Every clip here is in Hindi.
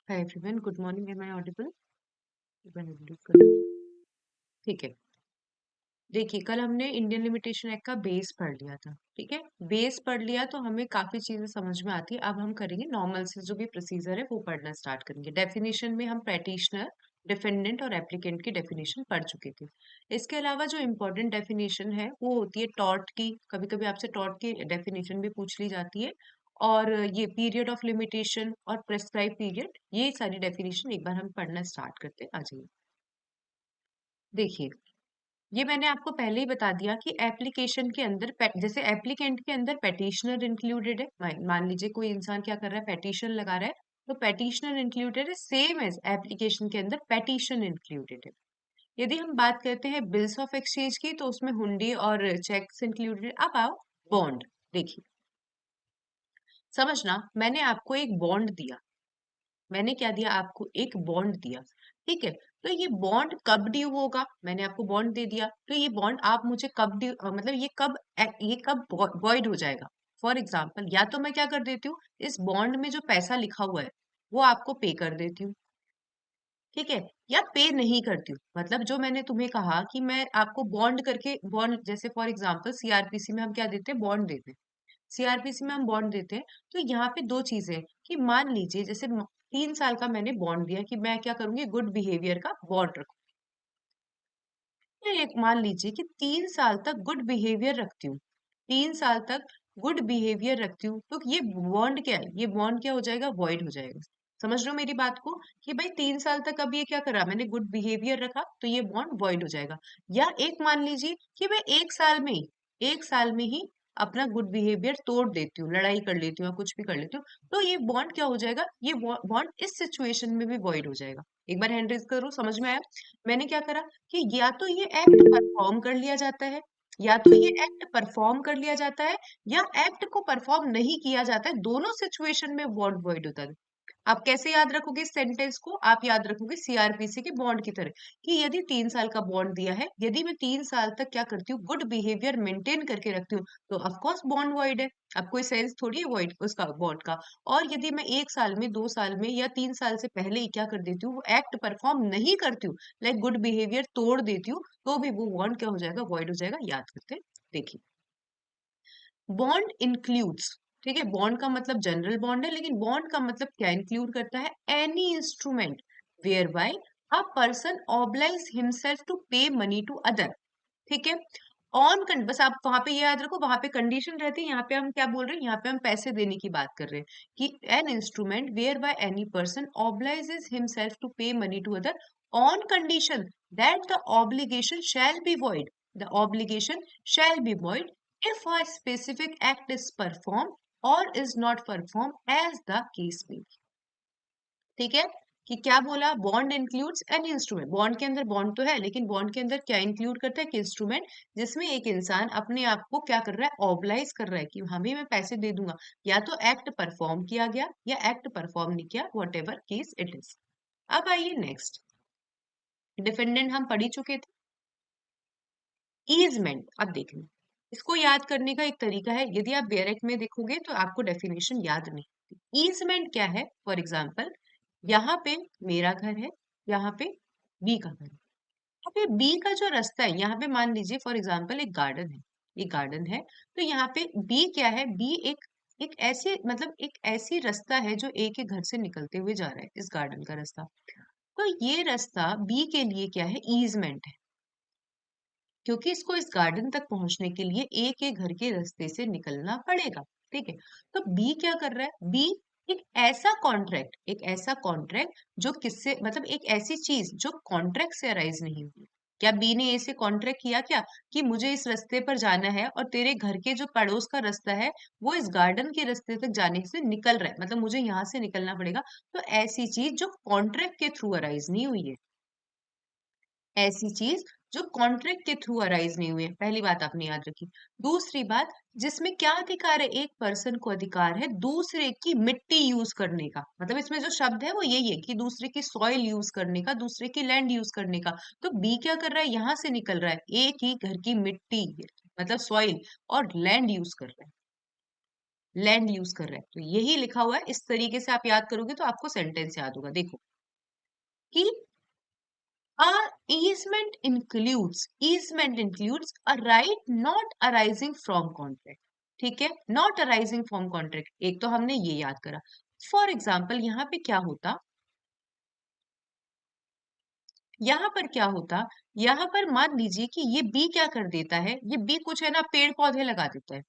Hi everyone, good morning. Am I audible? ठीक है। देखिए, कल हमने इंडियन लिमिटेशन एक्ट का बेस पढ़ लिया था। ठीक है, बेस पढ़ लिया तो हमें काफी चीजें समझ में आती है। अब हम करेंगे नॉर्मल से जो भी प्रोसीजर है वो पढ़ना स्टार्ट करेंगे। डेफिनेशन में हम पैटिशनर, डिफेंडेंट और एप्लीकेंट की डेफिनेशन पढ़ चुके थे। इसके अलावा जो इम्पोर्टेंट डेफिनेशन है वो होती है टॉर्ट की। कभी कभी आपसे टॉर्ट की डेफिनेशन भी पूछ ली जाती है। और ये पीरियड ऑफ लिमिटेशन और प्रेस्क्राइब पीरियड, ये सारी डेफिनेशन एक बार हम पढ़ना स्टार्ट करते आ जाइए। देखिए, ये मैंने आपको पहले ही बता दिया कि एप्लीकेशन के अंदर जैसे एप्लीकेंट के अंदर पेटिशनर इंक्लूडेड है। मान लीजिए कोई इंसान क्या कर रहा है, पेटिशन लगा रहा है, तो पेटिशनर इंक्लूडेड है, सेम एज एप्लीकेशन के अंदर पेटिशन इंक्लूडेड है। यदि हम बात करते हैं बिल्स ऑफ एक्सचेंज की, तो उसमें हुंडी और चेक्स इंक्लूडेड है। अब आओ बॉन्ड। देखिए, समझना, मैंने आपको एक बॉन्ड दिया। मैंने क्या दिया आपको? एक बॉन्ड दिया। ठीक है, तो ये बॉन्ड कब ड्यू होगा? मैंने आपको बॉन्ड दे दिया, तो ये बॉन्ड आप मुझे कब ड्यू, मतलब ये कब वॉइड हो जाएगा? फॉर एग्जाम्पल, या तो मैं क्या कर देती हूँ, इस बॉन्ड में जो पैसा लिखा हुआ है वो आपको पे कर देती हूँ। ठीक है, या पे नहीं करती हूँ। मतलब जो मैंने तुम्हें कहा कि मैं आपको बॉन्ड करके, बॉन्ड जैसे फॉर एग्जाम्पल सीआरपीसी में हम क्या देते हैं, बॉन्ड देते हैं। सीआरपीसी में हम बॉन्ड देते हैं, तो यहाँ पे दो चीजें हैं कि मान लीजिए जैसे 3 साल का मैंने बॉन्ड दिया कि मैं क्या करूंगी, गुड बिहेवियर का बॉन्ड रखूं। एक मान लीजिए कि 3 साल तक गुड बिहेवियर रखती हूँ, 3 साल तक गुड बिहेवियर रखती हूँ, तो ये बॉन्ड क्या है? ये बॉन्ड क्या हो जाएगा? वॉइड हो जाएगा। समझ रहे हो मेरी बात को? कि भाई 3 साल तक अब ये क्या करा, मैंने गुड बिहेवियर रखा, तो ये बॉन्ड वॉइड हो जाएगा। या एक मान लीजिए कि मैं 1 साल में ही अपना गुड बिहेवियर तोड़ देती हूँ, लड़ाई कर लेती हूँ या कुछ भी कर लेती हूँ, तो ये बॉन्ड क्या हो जाएगा? ये बॉन्ड इस सिचुएशन में भी वॉइड हो जाएगा। एक बार हैंड रेज करो, समझ में आया? मैंने क्या करा कि या तो ये एक्ट परफॉर्म कर लिया जाता है, या तो ये एक्ट परफॉर्म कर लिया जाता है, या एक्ट को परफॉर्म नहीं किया जाता है। दोनों सिचुएशन में बॉन्ड वॉइड होता है। आप कैसे याद रखोगे इस सेंटेंस को? आप याद रखोगे सीआरपीसी के बॉन्ड की तरह, कि यदि 3 साल का बॉन्ड दिया है, यदि मैं 3 साल तक क्या करती हूँ, गुड बिहेवियर मेंटेन करके रखती हूँ, तो ऑफकोर्स बॉन्ड वॉइड है। अब कोई सेंस थोड़ी है वॉइड उसका, बॉन्ड का। और यदि मैं 1 साल में, 2 साल में या 3 साल से पहले ही क्या कर देती हूँ, वो एक्ट परफॉर्म नहीं करती हूँ, लाइक गुड बिहेवियर तोड़ देती हूँ, तो भी वो बॉन्ड क्या हो जाएगा? वॉइड हो जाएगा। याद करते हैं। देखिए, बॉन्ड इंक्लूड्स, ठीक है, बॉन्ड का मतलब जनरल बॉन्ड है, लेकिन बॉन्ड का मतलब क्या इंक्लूड करता है? Any instrument whereby a person obliges himself to pay money to other. ठीक है, बस आप वहां पे ये याद रखो, वहां पे कंडीशन रहती है, यहाँ पे हम क्या बोल रहे हैं, यहाँ पे हम पैसे देने की बात कर रहे हैं कि an instrument whereby any person obliges himself to pay money to other on condition that the obligation shall be void, the obligation shall be void if a specific act is performed or is not performed as the case may be। ठीक है, कि क्या बोला? Bond includes an instrument. Bond के अंदर बॉन्ड तो है, लेकिन बॉन्ड के अंदर क्या इंक्लूड करता है? कि इंस्ट्रूमेंट जिसमें एक इंसान अपने आप को क्या कर रहा है, ऑबलाइज कर रहा है कि हमें मैं पैसे दे दूंगा। या तो एक्ट परफॉर्म किया गया या एक्ट परफॉर्म नहीं किया, what ever case it is. अब आइए नेक्स्ट, डिफेंडेंट हम पढ़ ही चुके थे। ईजमेंट, अब देखना, इसको याद करने का एक तरीका है। यदि आप डायरेक्ट में देखोगे तो आपको डेफिनेशन याद नहीं। ईजमेंट क्या है? फॉर एग्जाम्पल, यहाँ पे मेरा घर है, यहाँ पे बी का घर है। यहाँ पे बी का जो रास्ता है, यहाँ पे मान लीजिए फॉर एग्जाम्पल एक गार्डन है, ये गार्डन है, तो यहाँ पे बी क्या है? बी एक एक ऐसे, मतलब एक ऐसी रास्ता है जो ए के घर से निकलते हुए जा रहा है, इस गार्डन का रास्ता। तो ये रास्ता बी के लिए क्या है? ईजमेंट है, क्योंकि इसको इस गार्डन तक पहुंचने के लिए ए के घर के रास्ते से निकलना पड़ेगा। ठीक है, तो बी क्या कर रहा है? बी एक ऐसा कॉन्ट्रैक्ट जो किससे, मतलब एक ऐसी चीज जो कॉन्ट्रैक्ट से अराइज नहीं हुई। क्या बी ने ए से कॉन्ट्रैक्ट किया क्या कि मुझे इस रास्ते पर जाना है और तेरे घर के जो पड़ोस का रास्ता है वो इस गार्डन के रास्ते तक जाने से निकल रहा है, मतलब मुझे यहाँ से निकलना पड़ेगा। तो ऐसी चीज जो कॉन्ट्रैक्ट के थ्रू अराइज नहीं हुई है, ऐसी चीज जो कॉन्ट्रैक्ट के थ्रू अराइज नहीं हुई है, पहली बात आपने याद रखी। दूसरी बात, जिसमें क्या अधिकार है? एक पर्सन को अधिकार है दूसरे की मिट्टी यूज करने का, मतलब इसमें जो शब्द है वो यही है कि दूसरे की सॉइल यूज करने का, दूसरे की लैंड यूज करने का। तो बी क्या कर रहा है? यहां से निकल रहा है, एक ही घर की मिट्टी, मतलब सॉइल और लैंड यूज कर रहा है। लैंड यूज कर रहा है, तो यही लिखा हुआ है। इस तरीके से आप याद करोगे तो आपको सेंटेंस याद होगा। देखो कि a easement includes a right not arising from contract। ठीक है, not arising from contract, एक तो हमने ये याद करा। फॉर एग्जाम्पल यहाँ पर क्या होता, यहाँ पर मान लीजिए कि ये बी क्या कर देता है, ये बी कुछ है ना पेड़ पौधे लगा देता है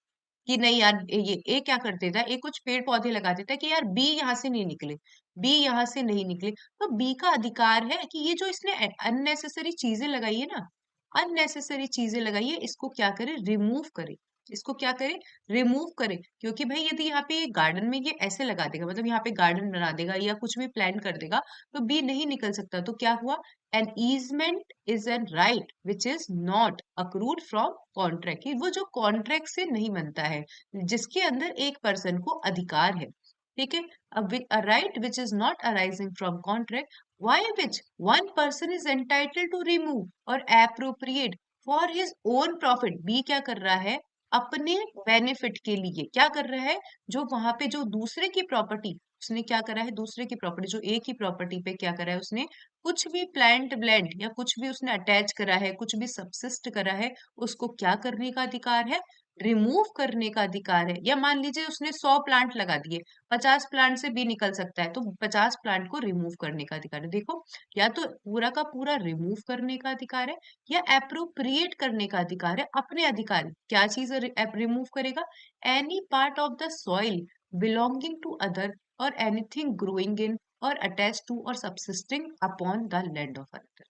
कि नहीं यार, ये ए क्या कर देता है, ए कुछ पेड़ पौधे लगा देता है कि यार बी यहाँ से नहीं निकले, बी यहाँ से नहीं निकले। तो बी का अधिकार है कि ये जो इसने अननेसेसरी चीजें लगाई है ना, अननेसेसरी चीजें लगाई है, इसको क्या करे, रिमूव करे। इसको क्या करे, रिमूव करे। क्योंकि भाई यदि यहाँ पे गार्डन में ये ऐसे लगा देगा, मतलब यहाँ पे गार्डन बना देगा या कुछ भी प्लान कर देगा, तो बी नहीं निकल सकता। तो क्या हुआ, an easement is an right which is not accrued from contract. वो जो कॉन्ट्रैक्ट से नहीं बनता है, जिसके अंदर एक पर्सन को अधिकार है, ठीक है, a right which is not arising from contract, why which one person is entitled to remove or appropriate for his own profit। B क्या कर रहा है, अपने बेनिफिट के लिए क्या कर रहा है, जो वहां पे जो दूसरे की प्रॉपर्टी, उसने क्या करा है, दूसरे की प्रॉपर्टी, जो एक ही प्रॉपर्टी पे क्या करा है उसने, कुछ भी प्लांट ब्लेंड या कुछ भी उसने अटैच करा है, कुछ भी सबसिस्ट करा है, उसको क्या करने का अधिकार है, रिमूव करने का अधिकार है। या मान लीजिए उसने 100 प्लांट लगा दिए, 50 प्लांट से भी निकल सकता है, तो 50 प्लांट को रिमूव करने का अधिकार है। देखो, या तो पूरा का पूरा रिमूव करने का अधिकार है, या अप्रोप्रिएट करने का अधिकार है, अपने अधिकार। क्या चीज रिमूव करेगा, any part of the soil belonging to other or anything growing in or attach to or subsisting upon the land of other.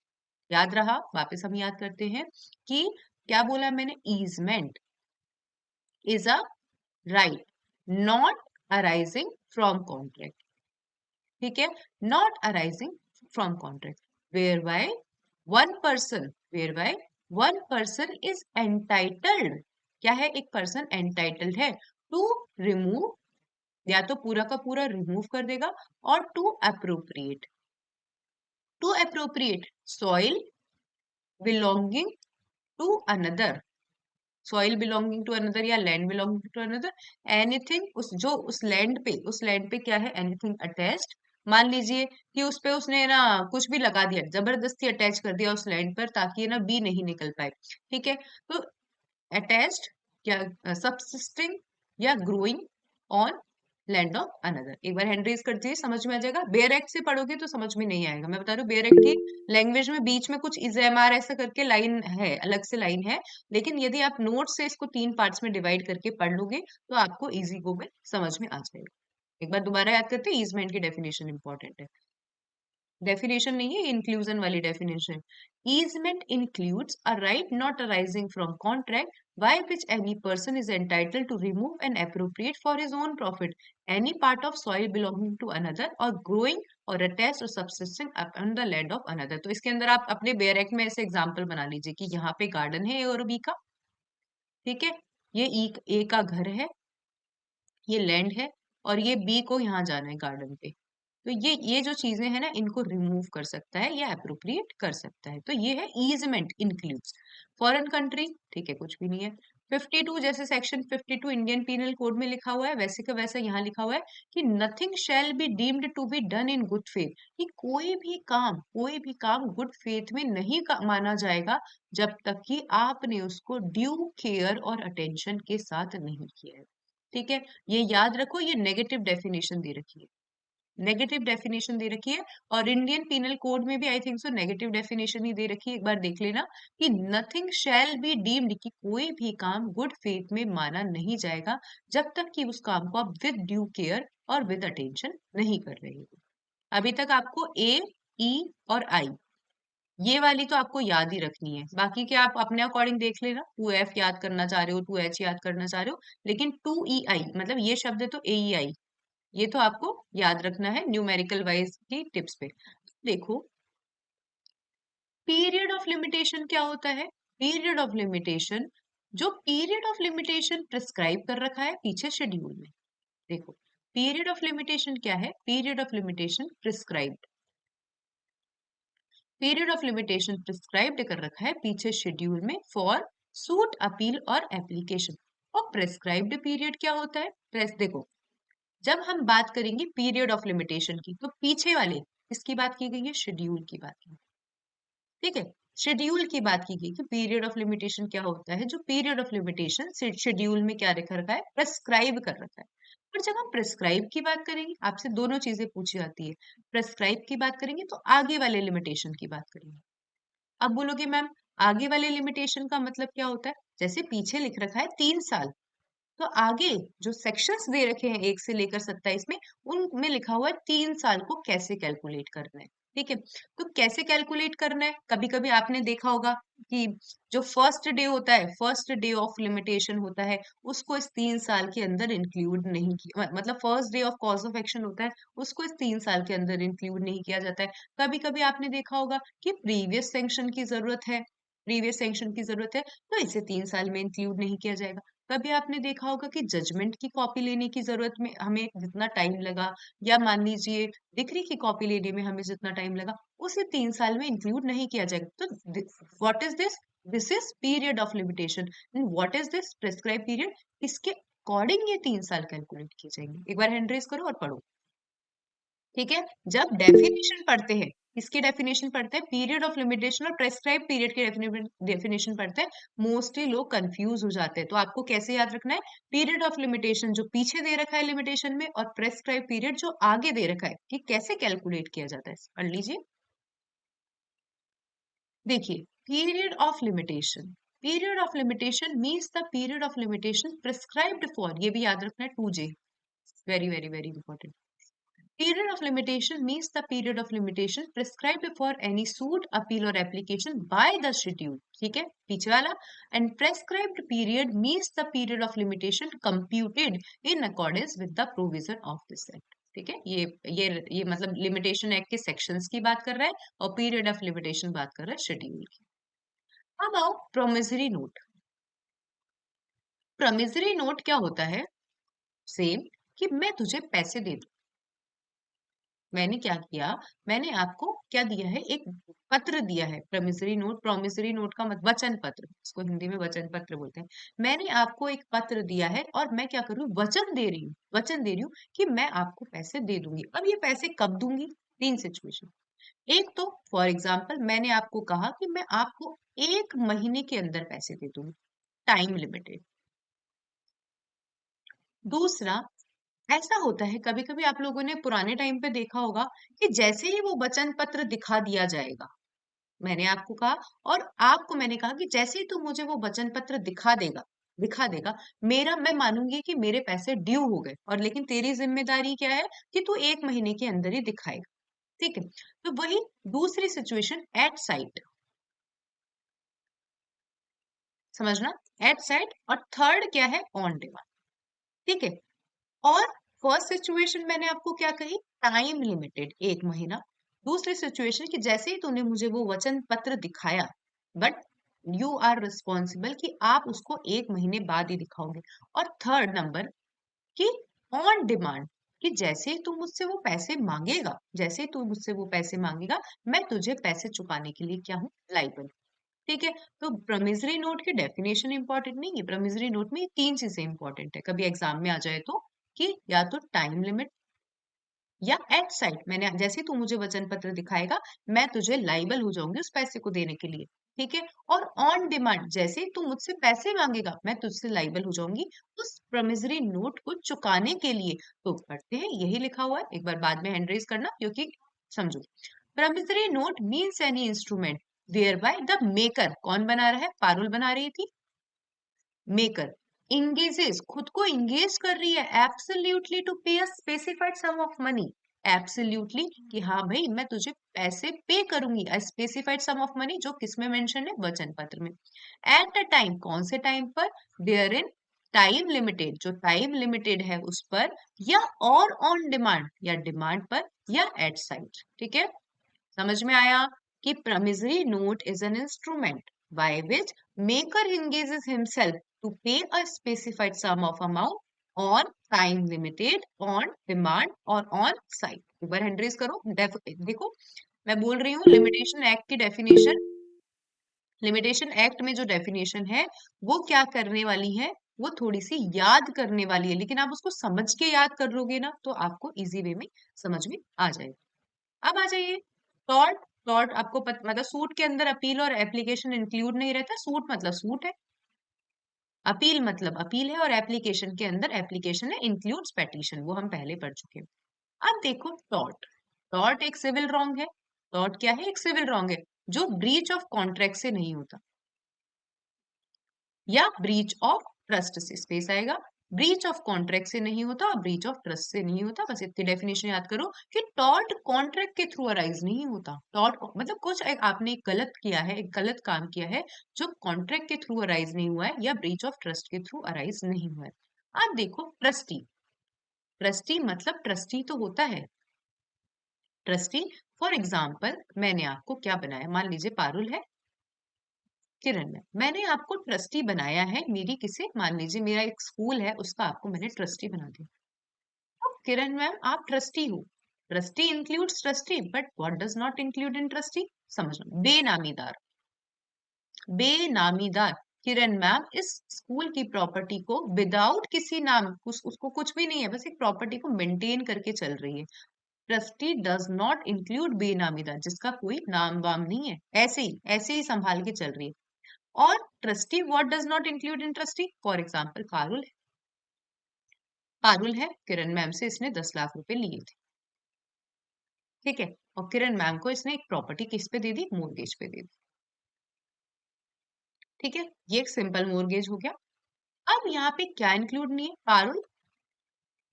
याद रहा, वापस हम याद करते हैं कि क्या बोला मैंने, easement is a right not arising from contract। ठीक है, not arising from contract, whereby whereby one person is entitled, क्या है, एक पर्सन एंटाइटल्ड है टू रिमूव, या तो पूरा का पूरा रिमूव कर देगा, और to appropriate soil belonging to another, soil belonging to another या land belonging to another, anything उस जो उस लैंड पे क्या है, एनीथिंग अटैच्ड। मान लीजिए कि उस पे उसने ना कुछ भी लगा दिया, जबरदस्ती अटैच कर दिया उस लैंड पर, ताकि ना बी नहीं निकल पाए। ठीक है, तो अटैच्ड या सबसिस्टिंग या growing on land of another. एक बार हैंड रेज कर दीजिए, समझ में आ जाएगा। बेयर एक्ट से पढ़ोगे तो समझ में नहीं आएगा, मैं बता रही हूँ। बेयर एक्ट की लैंग्वेज में बीच में कुछ इजेमार ऐसा करके लाइन है, अलग से लाइन है, लेकिन यदि आप नोट से इसको 3 पार्ट्स में डिवाइड करके पढ़ लोगे तो आपको इजी गो में समझ में आ जाएगा। एक बार दोबारा याद करते हैं, ईजमेंट की डेफिनेशन इंपॉर्टेंट है। डेफिनेशन नहीं है, इंक्लूजन वाली definition. Easement includes a right not arising from contract by which any person is entitled to remove and appropriate for his own profit any part of soil belonging to another or growing or attached or subsisting upon the land of another। तो इसके अंदर आप अपने बेयर एक्ट में ऐसे एग्जांपल बना लीजिए कि यहाँ पे गार्डन है ए और बी का, ठीक है, ये ए का घर है, ये लैंड है, और ये बी को यहाँ जाना है गार्डन पे। तो ये जो चीजें हैं ना, इनको रिमूव कर सकता है या अप्रोप्रिएट कर सकता है। तो ये है ईजमेंट इंक्लूड्स। फॉरेन कंट्री, ठीक है, कुछ भी नहीं है। 52, जैसे सेक्शन 52 इंडियन पीनल कोड में लिखा हुआ है, वैसे का वैसा यहाँ लिखा हुआ है कि nothing shall be deemed to be done in good faith. कि कोई भी काम गुड फेथ में नहीं माना जाएगा, जब तक कि आपने उसको ड्यू केयर और अटेंशन के साथ नहीं किया है। ठीक है, ये याद रखो, ये नेगेटिव डेफिनेशन दे रखी है, नेगेटिव डेफिनेशन दे रखी है। और इंडियन पीनल कोड में भी I think so negative definition ही दे रखी है, एक बार देख लेना कि नथिंग शैल बी डीम्ड, कि कोई भी काम गुड फेथ में माना नहीं जाएगा जब तक कि उस काम को आप विद ड्यू केयर और विद अटेंशन नहीं कर रहे हो। अभी तक आपको ए, ई और आई, ये वाली तो आपको याद ही रखनी है, बाकी के आप अपने अकॉर्डिंग देख लेना। 2F याद करना चाह रहे हो, 2H याद करना चाह रहे हो, लेकिन 2EI मतलब ये शब्द है तो AEI, ये तो आपको याद रखना है न्यूमेरिकल वाइज की टिप्स पे। देखो, पीरियड ऑफ लिमिटेशन क्या होता है, पीरियड ऑफ लिमिटेशन, जो पीरियड ऑफ लिमिटेशन प्रिस्क्राइब कर रखा है पीछे शेड्यूल में। देखो, पीरियड ऑफ लिमिटेशन क्या है, period of limitation prescribed, period of limitation prescribed कर रखा है पीछे शेड्यूल में फॉर सूट अपील और एप्लीकेशन। और प्रेस्क्राइब्ड पीरियड क्या होता है? प्रेस देखो, जब हम बात करेंगे पीरियड ऑफ लिमिटेशन की, तो पीछे वाले किसकी बात की गई है? शेड्यूल की बात की, ठीक है। शेड्यूल की बात की गई कि पीरियड ऑफ लिमिटेशन क्या होता है। जो पीरियड ऑफ लिमिटेशन शेड्यूल में क्या लिखा रखा है? प्रेस्क्राइब कर रखा है। और जब हम प्रेस्क्राइब की बात करेंगे, आपसे दोनों चीजें पूछी जाती है। प्रेस्क्राइब की बात करेंगे तो आगे वाले लिमिटेशन की बात करेंगे। अब बोलोगे मैम, आगे वाले लिमिटेशन का मतलब क्या होता है? जैसे पीछे लिख रखा है 3 साल, तो आगे जो सेक्शंस दे रखे हैं 1 से लेकर 27 में, उनमें लिखा हुआ है 3 साल को कैसे कैलकुलेट करना है। ठीक है, तो कैसे कैलकुलेट करना है? कभी कभी आपने देखा होगा कि जो फर्स्ट डे होता है, फर्स्ट डे ऑफ लिमिटेशन होता है, उसको इस 3 साल के अंदर इंक्लूड नहीं किया, मतलब first day of cause of action होता है, उसको इस 3 साल के अंदर इंक्लूड नहीं किया जाता है। कभी कभी आपने देखा होगा कि प्रीवियस सेंक्शन की जरूरत है, प्रीवियस सेंक्शन की जरूरत है, तो इसे 3 साल में इंक्लूड नहीं किया जाएगा। कभी आपने देखा होगा कि जजमेंट की कॉपी लेने की जरूरत में हमें जितना टाइम लगा, या मान लीजिए डिग्री की कॉपी लेने में हमें जितना टाइम लगा, उसे 3 साल में इंक्लूड नहीं किया जाएगा। तो what is this? This is period of limitation. What is this? Prescribe period. इसके अकॉर्डिंग ये 3 साल कैलकुलेट किए जाएंगे। एक बार हैंड रेज करो और पढ़ो। ठीक है, जब डेफिनेशन पढ़ते हैं, इसकी डेफिनेशन पढ़ते हैं, पीरियड ऑफ लिमिटेशन और प्रेस्क्राइब पीरियड की डेफिनेशन पढ़ते हैं, मोस्टली लोग कंफ्यूज हो जाते हैं। तो आपको कैसे याद रखना है? पीरियड ऑफ लिमिटेशन जो पीछे दे रखा है लिमिटेशन में, और प्रेस्क्राइब पीरियड जो आगे दे रखा है कि कैसे कैलकुलेट किया जाता है। पढ़ लीजिए। देखिए, period of limitation, period of limitation means the period of limitation prescribed for, ये भी याद रखना है, 2J, very very very important. Period of limitation means the period of limitation prescribed for any suit, appeal or application by the schedule. ठीक है, पीछे वाला। And prescribed period means the period of limitation computed in accordance with the provision of this act. ठीक है, ये मतलब लिमिटेशन एक्ट के सेक्शंस की बात कर रहा है, और पीरियड ऑफ लिमिटेशन बात कर रहा है शेड्यूल की। अब आओ प्रोमिसरी नोट। प्रोमिसरी नोट क्या होता है? सेम, कि मैं तुझे पैसे दे दूं। मैंने क्या किया? मैंने आपको क्या दिया है? एक पत्र दिया है। प्रॉमिसरी नोट, प्रॉमिसरी नोट का मतलब वचन पत्र, इसको हिंदी में वचन पत्र बोलते हैं। मैंने आपको एक पत्र दिया है, और मैं क्या कर रही हूँ? वचन दे रही हूँ, वचन दे रही हूँ कि मैं आपको पैसे दे दूंगी। अब ये पैसे कब दूंगी? 3 सिचुएशन। एक तो फॉर एग्जाम्पल मैंने आपको कहा कि मैं आपको 1 महीने के अंदर पैसे दे दूंगी, टाइम लिमिटेड। दूसरा, ऐसा होता है कभी कभी आप लोगों ने पुराने टाइम पे देखा होगा कि जैसे ही वो वचन पत्र दिखा दिया जाएगा, मैंने आपको कहा, और आपको मैंने कहा कि जैसे ही तू मुझे वो वचन पत्र दिखा देगा, मेरा मैं मानूंगी कि मेरे पैसे ड्यू हो गए, और लेकिन तेरी जिम्मेदारी क्या है कि तू 1 महीने के अंदर ही दिखाएगा। ठीक है, तो वही दूसरी सिचुएशन एट साइट, समझना, एट साइट। और थर्ड क्या है? On demand. ठीक है, और फर्स्ट सिचुएशन मैंने आपको क्या कही? टाइम लिमिटेड, 1 महीना। दूसरी सिचुएशन कि जैसे ही तूने मुझे वो वचन पत्र दिखाया, बट यू आर रिस्पॉन्सिबल कि आप उसको 1 महीने बाद ही दिखाओगे। और थर्ड नंबर कि ऑन डिमांड, कि जैसे ही तू मुझसे वो पैसे मांगेगा, जैसे ही तू मुझसे वो पैसे मांगेगा, मैं तुझे पैसे चुकाने के लिए क्या हूँ? लाइबल। ठीक है, तो प्रॉमिसरी नोट की डेफिनेशन इंपॉर्टेंट नहीं है। प्रॉमिसरी नोट में ये 3 चीजें इंपॉर्टेंट है, कभी एग्जाम में आ जाए तो, कि या तो टाइम लिमिट, या एट साइट, मैंने जैसे तू मुझे वचन पत्र दिखाएगा, मैं तुझे लाइबल हो जाऊंगी उस पैसे को देने के लिए। ठीक है, और ऑन डिमांड, जैसे ही तू मुझसे पैसे मांगेगा, मैं तुझसे लाइबल हो जाऊंगी उस प्रॉमिसरी नोट को चुकाने के लिए। तो पढ़ते हैं, यही लिखा हुआ है, एक बार बाद में हैंड रेज करना, क्योंकि समझो। Promissory note means any instrument whereby the maker, कौन बना रहा है? पारुल बना रही थी, मेकर इंगेजेस, खुद को इंगेज कर रही है absolutely to pay a specified sum of money. Absolutely, कि हाँ भाई मैं तुझे पैसे पे करूंगी, a specified sum of money, जो किसमें मेंशन है? वचन पत्र में। एट अ टाइम, कौन से टाइम पर? देयर इन टाइम लिमिटेड, जो टाइम लिमिटेड है उस पर, या और ऑन डिमांड, या डिमांड पर, या एट साइट। ठीक है, समझ में आया कि promissory note is an instrument by which maker engages himself to pay a specified sum of amount on time limited, on demand और on site। एक बार हैंड रेज करो। देखो, मैं बोल रही हूँ लिमिटेशन एक्ट की डेफिनेशन, लिमिटेशन एक्ट में जो डेफिनेशन है वो क्या करने वाली है? वो थोड़ी सी याद करने वाली है, लेकिन आप उसको समझ के याद कर लोगे ना तो आपको इजी वे में समझ में आ जाएगा। अब आ जाइए टॉर्ट। टॉर्ट आपको मतलब सूट के अंदर अपील और एप्लीकेशन इंक्लूड नहीं रहता। सूट मतलब सूट है, अपील मतलब अपील है, और एप्लीकेशन के अंदर एप्लीकेशन है, इंक्लूड्स पेटिशन, वो हम पहले पढ़ चुके हैं। अब देखो टॉर्ट। टॉर्ट एक सिविल रॉन्ग है। टॉर्ट क्या है? एक सिविल रॉन्ग है जो ब्रीच ऑफ कॉन्ट्रैक्ट से नहीं होता या ब्रीच ऑफ ट्रस्ट से, स्पेस आएगा, ब्रीच ऑफ कॉन्ट्रैक्ट से नहीं होता और ब्रीच ऑफ ट्रस्ट से नहीं होता। बस इतनी डेफिनेशन याद करो कि टॉर्ट कॉन्ट्रैक्ट के थ्रू अराइज नहीं होता। टॉर्ट मतलब कुछ आपने एक गलत किया है, एक गलत काम किया है जो कॉन्ट्रैक्ट के थ्रू अराइज नहीं हुआ है या ब्रीच ऑफ ट्रस्ट के थ्रू अराइज नहीं हुआ है। अब देखो ट्रस्टी। ट्रस्टी मतलब ट्रस्टी तो होता है ट्रस्टी। फॉर एग्जाम्पल मैंने आपको क्या बनाया, मान लीजिए पारुल है, किरण है, मैंने आपको ट्रस्टी बनाया है मेरी किसे, मान लीजिए मेरा एक स्कूल है उसका आपको मैंने ट्रस्टी बना दिया। अब किरण मैम आप ट्रस्टी हो। Trustee includes trustee but what does not include in trustee, समझना। बेनामीदार। बेनामीदार। किरण मैम इस स्कूल की प्रॉपर्टी को विदाउट किसी नाम उसको कुछ भी नहीं है, बस एक प्रॉपर्टी को मेंटेन करके चल रही है। ट्रस्टी डज नॉट इंक्लूड बेनामीदार जिसका कोई नाम वाम नहीं है, ऐसे ही संभाल के चल रही है। और trustee what does not include in trustee, for example Parul है। पारुल है, किरण मैम से इसने 10 लाख रुपए लिए थे, ठीक है, और किरण मैम को इसने एक प्रॉपर्टी किस पे दे दी, मोर्गेज पे दे दी, ठीक है, ये एक सिंपल मोर्गेज हो गया। अब यहाँ पे क्या इंक्लूड नहीं है, पारुल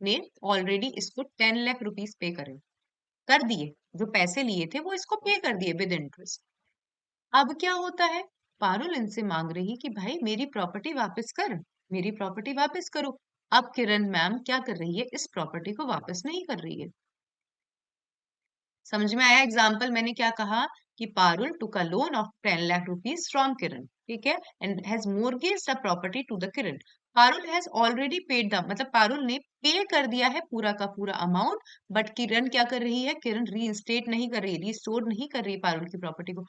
ने ऑलरेडी इसको 10 लाख रुपीज पे कर दिए, जो पैसे लिए थे वो इसको पे कर दिए विद इंटरेस्ट। अब क्या होता है, पारुल इनसे मांग रही कि भाई मेरी प्रॉपर्टी वापस कर, मेरी प्रॉपर्टी वापस करो। अब किरण मैम क्या कर रही है, इस प्रॉपर्टी को वापस नहीं कर रही है। समझ में आया एग्जाम्पल मैंने क्या कहा, कि Parul took a loan of 10 lakh rupees from Kiran, ठीक है, and has mortgaged the property to the Kiran. Parul has already paid the, मतलब पारुल ने पे कर दिया है पूरा का पूरा अमाउंट, बट किरण क्या कर रही है, किरण रीइंस्टेट नहीं कर रही, रिस्टोर नहीं कर रही है पारुल की प्रॉपर्टी को।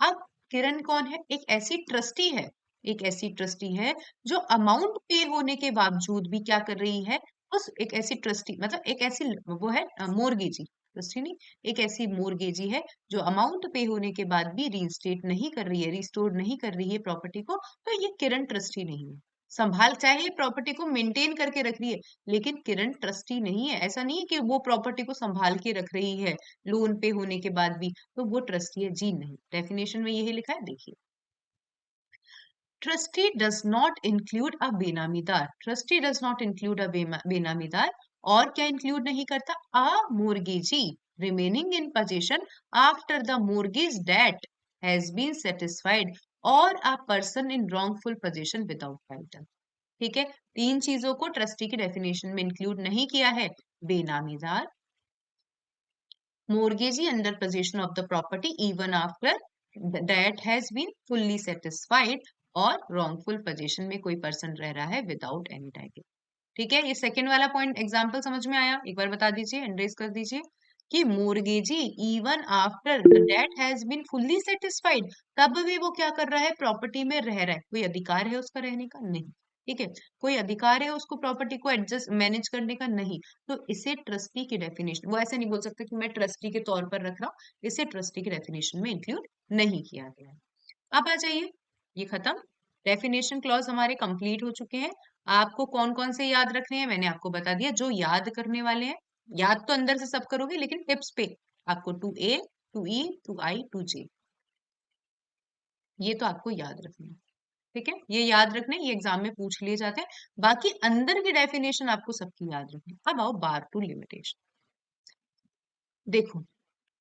अब किरण कौन है, एक ऐसी ट्रस्टी है, एक ऐसी ट्रस्टी है जो अमाउंट पे होने के बावजूद भी क्या कर रही है, उस एक ऐसी ट्रस्टी मतलब एक ऐसी वो है मोर्गेजी, ट्रस्टी नहीं, एक ऐसी मोर्गेजी है जो अमाउंट पे होने के बाद भी रीइंस्टेट नहीं कर रही है, रिस्टोर नहीं कर रही है प्रॉपर्टी को, तो ये किरण ट्रस्टी नहीं है। संभाल चाहे प्रॉपर्टी को मेंटेन करके रख रही है, लेकिन किरण ट्रस्टी नहीं है। ऐसा नहीं है कि वो प्रॉपर्टी को संभाल के रख रही है लोन पे होने के बाद भी, तो वो ट्रस्टी है जी नहीं। डेफिनेशन में यही लिखा है, देखिए। Trustee does not include a benamidar. Trustee does not include a benamidar. और क्या इंक्लूड नहीं करता, a mortgagee remaining in possession after the mortgage debt has been satisfied और a person in wrongful possession without title. ठीक है, तीन चीजों को ट्रस्टी की डेफिनेशन में इंक्लूड नहीं किया है, बेनामीदार, mortgagee under possession of the property even after that has been fully satisfied, और wrongful possession में कोई पर्सन रह रहा है विदाउट एनी टाइटल। ठीक है, ये सेकंड वाला पॉइंट एग्जांपल समझ में आया, एक बार बता दीजिए, एंड्रेस कर दीजिए कि mortgagee even after the debt has been fully satisfied, तब भी वो क्या कर रहा है, प्रॉपर्टी में रह रहा है, कोई अधिकार है उसका रहने का, नहीं, ठीक है, कोई अधिकार है उसको प्रॉपर्टी को एडजस्ट मैनेज करने का, नहीं, तो इसे ट्रस्टी की डेफिनेशन, वो ऐसे नहीं बोल सकते कि मैं ट्रस्टी के तौर पर रख रहा हूँ, इसे ट्रस्टी की डेफिनेशन में इंक्लूड नहीं किया गया है। अब आ जाइए, ये खत्म, डेफिनेशन क्लॉज हमारे कंप्लीट हो चुके हैं। आपको कौन कौन से याद रखने हैं मैंने आपको बता दिया, जो याद करने वाले हैं, याद तो अंदर से सब करोगे लेकिन टिप्स पे आपको 2A 2E 2I 2J, ये तो आपको याद रखना है, ठीक है, ये याद रखना है, ये एग्जाम में पूछ लिए जाते हैं। बाकी अंदर की डेफिनेशन आपको सबकी याद रखनी है। अब आओ बार टू लिमिटेशन। देखो,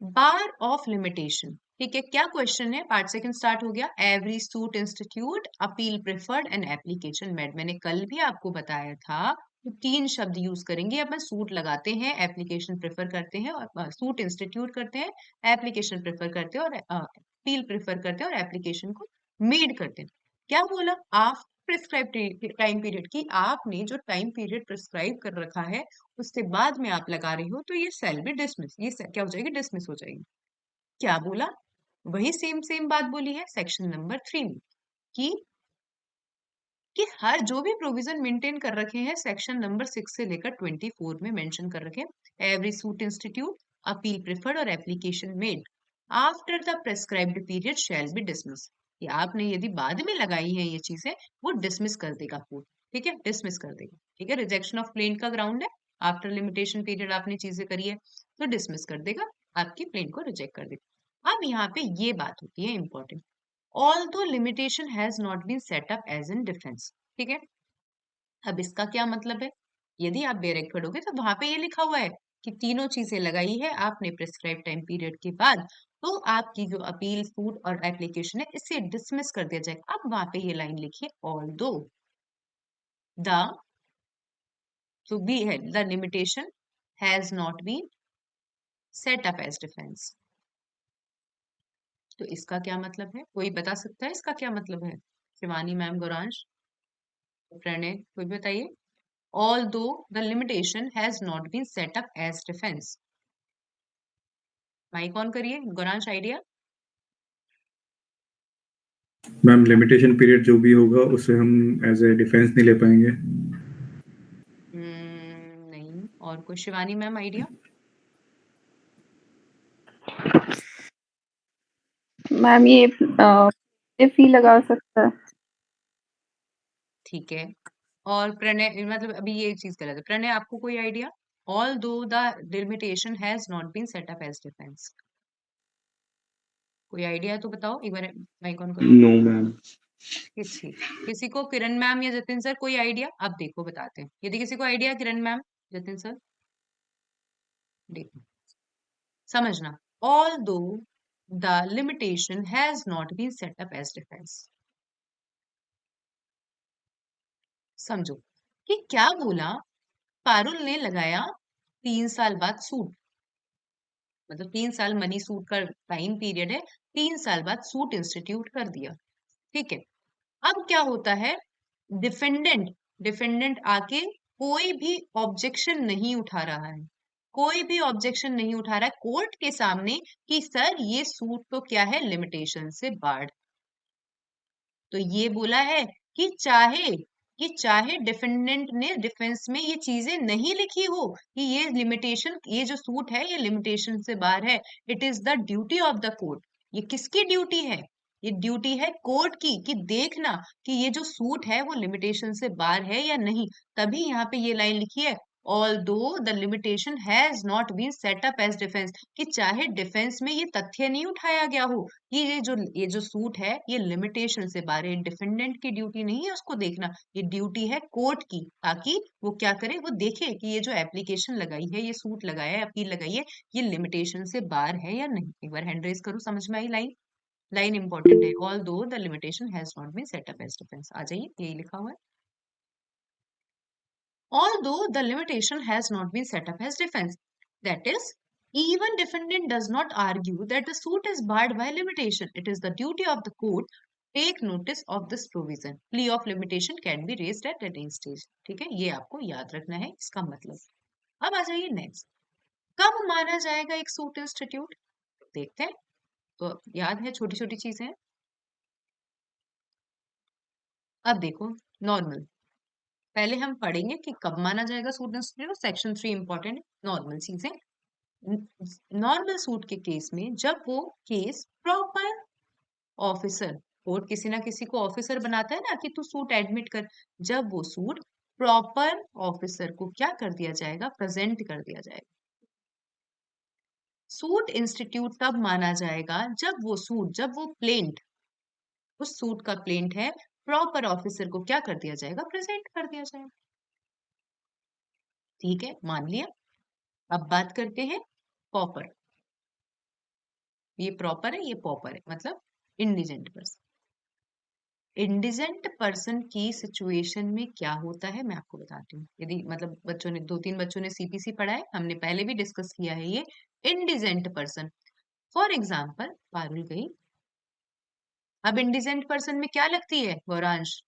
बार ऑफ लिमिटेशन, ठीक है, क्या क्वेश्चन है, पार्ट सेकंड स्टार्ट हो गया, every suit institute appeal preferred and application made. मैंने कल भी आपको बताया था कि तीन शब्द यूज करेंगे, अपन सूट लगाते हैं, एप्लीकेशन प्रेफर करते हैं, और सूट इंस्टीट्यूट करते हैं, एप्लीकेशन प्रेफर करते हैं, और अपील प्रेफर करते हैं, और एप्लीकेशन को मेड करते हैं। क्या बोला, आफ्टर प्रिस्क्राइब टाइम पीरियड, की आपने जो टाइम पीरियड प्रिस्क्राइब कर रखा है उसके बाद में आप लगा रही हो, तो ये सेल बी डिसमिस, ये क्या हो जाएगी, डिसमिस हो जाएगी। क्या बोला, वही सेम सेम बात बोली है सेक्शन नंबर 3 में, कि कि हर जो भी प्रोविजन मेंटेन कर रखे हैं सेक्शन नंबर 6 से लेकर 24 में मेंशन कर रखे हैं, every suit institute appeal preferred और application made after the prescribed period shall be dismiss. ये आपने यदि बाद में लगाई है ये चीजें, वो डिसमिस कर देगा कोर्ट। ठीक है, डिसमिस कर देगा। ठीक है, रिजेक्शन ऑफ प्लेन का ग्राउंड है, आफ्टर लिमिटेशन पीरियड आपने चीजें करी है तो डिसमिस कर देगा, आपकी प्लेन को रिजेक्ट कर देगा। अब यहाँ पे ये बात होती है important, although limitation has not been set up as in defense। ठीक है, अब इसका क्या मतलब है, यदि आप डायरेक्ट पढ़ोगे तो वहां पे ये लिखा हुआ है कि तीनों चीजें लगाई है आपने प्रिस्क्राइब टाइम पीरियड के बाद, तो आपकी जो अपील सूट और एप्लीकेशन है इसे डिसमिस कर दिया जाएगा। अब वहां पे ये लाइन लिखिए, ऑल्दो द, तो बी है the limitation has not been set up as defence. तो इसका क्या मतलब है, कोई बता सकता है इसका क्या मतलब है? शिवानी मैम, गौरांश, प्रणय, कोई बताइए। although the limitation has not been set up as defense। Mike on करिए, Gauransh idea. Ma'am limitation period जो भी होगा उसे हम एज ए डिफेंस नहीं ले पाएंगे। नहीं, और कोई? Shivani ma'am idea. मैम ये फी लगा सकता है। ठीक है, और प्रणय, मतलब अभी ये चीज गलत है। प्रणय, आपको कोई idea? although the limitation has not been set up as defense, कोई आइडिया है तो बताओ, एक बार माइक ऑन करो। No ma'am. किसी को, किरण मैम या जतिन सर, कोई आइडिया? अब देखो बताते हैं, यदि किसी को आइडिया, किरण मैम, जतिन सर, देखो समझना, although the limitation has not been set up as defense। समझो कि क्या बोला, पारुल ने लगाया 3 साल बाद सूट, मतलब 3 साल मनी सूट का टाइम पीरियड है, 3 साल बाद सूट इंस्टीट्यूट कर दिया। ठीक है, अब क्या होता है, डिफेंडेंट डिफेंडेंट आके कोई भी ऑब्जेक्शन नहीं उठा रहा है, कोई भी ऑब्जेक्शन नहीं उठा रहा है कोर्ट के सामने कि सर ये सूट तो क्या है, लिमिटेशन से बार्ड। तो ये बोला है कि चाहे डिफेंडेंट ने डिफेंस में ये चीजें नहीं लिखी हो कि ये लिमिटेशन, ये जो सूट है ये लिमिटेशन से बाहर है, it is the duty of the court. ये किसकी ड्यूटी है? ये ड्यूटी है कोर्ट की, कि देखना कि ये जो सूट है वो लिमिटेशन से बाहर है या नहीं। तभी यहाँ पे ये लाइन लिखी है, although the limitation has not been set up as defense, कि चाहे डिफेंस में ये तथ्य नहीं उठाया गया हो कि ये जो सूट है ये लिमिटेशन से बाहर है, डिफेंडेंट की ड्यूटी नहीं है उसको देखना, ये ड्यूटी है कोर्ट की, ताकि वो क्या करे, वो देखे कि ये जो एप्लीकेशन लगाई है, ये सूट लगाया है, अपील लगाई है, ये लिमिटेशन से बाहर है या नहीं। एक बार हैंड रेज करो, समझ में आई लाइन? लाइन इंपॉर्टेंट है, although the limitation has not been set up as defense। आ जाइए, यही लिखा हुआ है, although the limitation has not been set up as defense, that is, even defendant does not argue that the suit is barred by limitation, it is the duty of the court to take notice of this provision, plea of limitation can be raised at any stage। ठीक है, ये आपको याद रखना है इसका मतलब। अब आ जाइए नेक्स्ट, कब माना जाएगा एक सूट इंस्टीट्यूट, देखते हैं। तो याद है, छोटी छोटी चीजें हैं। अब देखो, नॉर्मल, पहले हम पढ़ेंगे कि कब माना जाएगा सूट इंस्टीट्यूट, सेक्शन 3 इंपॉर्टेंट है, नॉर्मल चीजें। नॉर्मल सूट के केस में जब वो केस प्रॉपर ऑफिसर, कोर्ट किसी ना किसी को ऑफिसर बनाता है ना कि तू सूट एडमिट कर, जब वो सूट प्रॉपर ऑफिसर को क्या कर दिया जाएगा, प्रेजेंट कर दिया जाएगा। सूट इंस्टीट्यूट तब माना जाएगा जब वो प्लेंट, उस सूट का प्लेंट है, प्रॉपर ऑफिसर को क्या कर दिया जाएगा, प्रेजेंट कर दिया जाएगा। ठीक है, मान लिया। अब बात करते हैं पॉपर, ये प्रॉपर है, ये पॉपर है, मतलब इंडिजेंट पर्सन। इंडिजेंट पर्सन की सिचुएशन में क्या होता है मैं आपको बताती हूँ, यदि मतलब बच्चों ने, 2-3 बच्चों ने सीपीसी पढ़ा है, हमने पहले भी डिस्कस किया है ये indigent person. For example, Parul गई, अब इंडिजेंट पर्सन में क्या लगती है गौरांश?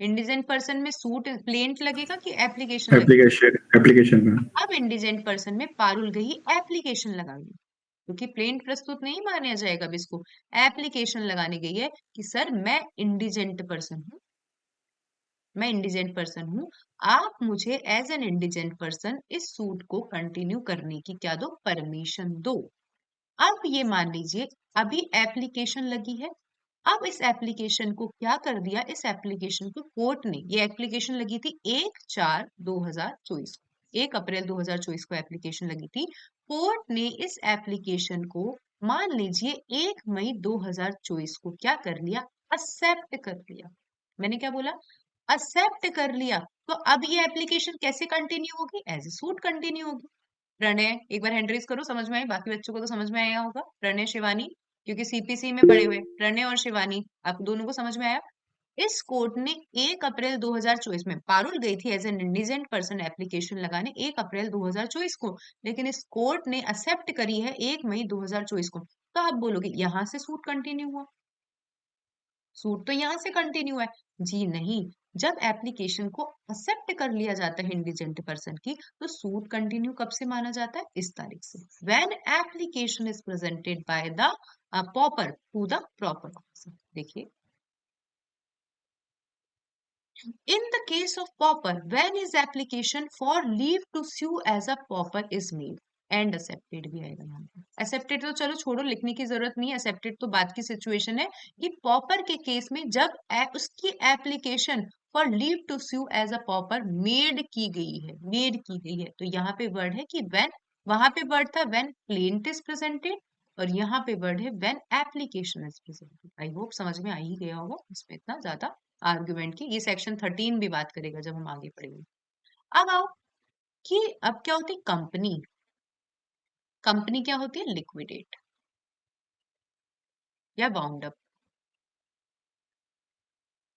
इंडिजेंट पर्सन में सूट प्लेंट लगेगा कि एप्लीकेशन लगेगा? एप्लीकेशन में। अब इंडिजेंट पर्सन में पारुल गई, एप्लीकेशन लगाई, क्योंकि प्लेंट प्रस्तुत नहीं माना जाएगा अब इसको, एप्लीकेशन लगाने गई है कि सर मैं इंडिजेंट पर्सन हूँ, मैं इंडिजेंट पर्सन हूँ, आप मुझे एज एन इंडिजेंट पर्सन इस सूट को कंटिन्यू करने की क्या दो, परमिशन दो। अब ये मान लीजिए अभी एप्लीकेशन लगी है। अब इस एप्लीकेशन को क्या कर दिया, इस एप्लीकेशन को कोर्ट ने, ये एप्लीकेशन लगी थी 1/4/2024 को, 1 अप्रैल 2024 को एप्लीकेशन लगी थी। कोर्ट ने इस एप्लीकेशन को मान लीजिए 1 मई 2024 को क्या कर लिया, एक्सेप्ट कर लिया। मैंने क्या बोला, एक्सेप्ट कर लिया। तो अब ये एप्लीकेशन कैसे कंटिन्यू होगी, एज ए सूट कंटिन्यू होगी। प्रणय, एक बार हैंड रेज करो, समझ में आई, बाकी बच्चों को तो समझ में आया होगा। प्रणय, शिवानी, क्योंकि सीपीसी में पढ़े हुए प्रणय और शिवानी, आप दोनों को समझ में आया। इस कोर्ट ने 1 अप्रैल 2024 में, पारुल गई थी as an indigent person application लगाने 1 अप्रैल 2024 को, लेकिन इस कोर्ट ने एक्सेप्ट करी है 1 मई 2024 को। तो आप बोलोगे यहां से सूट कंटिन्यू हुआ, सूट तो यहां से कंटिन्यू है। जी नहीं, जब एप्लीकेशन को एक्सेप्ट कर लिया जाता है इंडिजेंट पर्सन की, तो सूट कंटिन्यू कब से माना जाता है, इस तारीख से, when application is presented by the pauper to the proper person. देखिए, in the case of pauper, when his application for leave to sue as a pauper is made, and accepted भी आएगा यहाँ पे। एक्सेप्टेड तो चलो छोड़ो, लिखने की जरूरत नहीं है, एक्सेप्टेड तो बात की सिचुएशन है कि पॉपर के केस में जब उसकी application for leave to sue as a pauper made की गई है, मेड की गई है, तो यहाँ पे वर्ड है कि व्हेन, वहां पे वर्ड था व्हेन प्लेंट इज प्रेजेंटेड, और यहाँ पे वर्ड है when application is presented. I hope समझ में आ ही गया होगा, इसमें इतना ज्यादा आर्ग्यूमेंट की, ये सेक्शन 13 भी बात करेगा जब हम आगे पढ़ेंगे। अब आओ कि अब क्या होती है कंपनी, कंपनी क्या होती है, लिक्विडेट या बाउंड अप।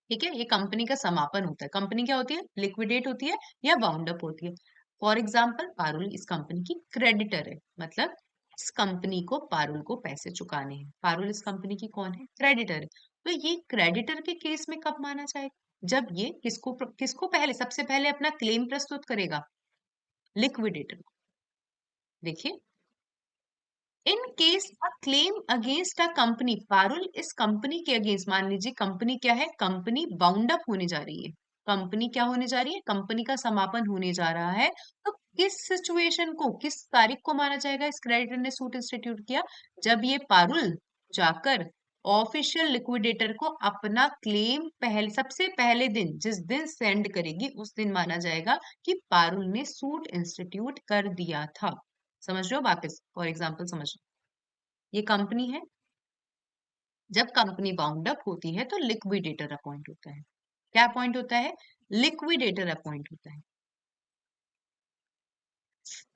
ठीक है, ये कंपनी का समापन होता है। कंपनी क्या होती है, लिक्विडेट होती है या बाउंड अप होती है। फॉर एग्जाम्पल, पारुल इस कंपनी की क्रेडिटर है, मतलब इस कंपनी को पारुल को पैसे चुकाने हैं। पारुल इस कंपनी की कौन है, क्रेडिटर है। तो ये क्रेडिटर के केस में कब माना जाएगा, जब ये किसको पहले, सबसे पहले अपना क्लेम प्रस्तुत करेगा, लिक्विडेटर को। देखिए, in case a claim against a company, Parul इस कंपनी के अगेंस्ट, मान लीजिए कंपनी क्या है, कंपनी बाउंड अप होने जा रही है, कंपनी क्या होने जा रही है, कंपनी का समापन होने जा रहा है। तो किस सिचुएशन को, किस तारीख को माना जाएगा, इस क्रेडिटर ने सूट इंस्टीट्यूट किया, जब ये पारुल जाकर ऑफिशियल लिक्विडेटर को अपना क्लेम पहले, सबसे पहले दिन, जिस दिन सेंड करेगी उस दिन माना जाएगा कि पारुल ने सूट इंस्टीट्यूट कर दिया था। समझ रहे हो, वापस फॉर एग्जाम्पल समझ, ये कंपनी है, जब कंपनी बाउंड अप होती है तो लिक्विडेटर अपॉइंट होता है। क्या अपॉइंट होता है, लिक्विडेटर अपॉइंट होता है।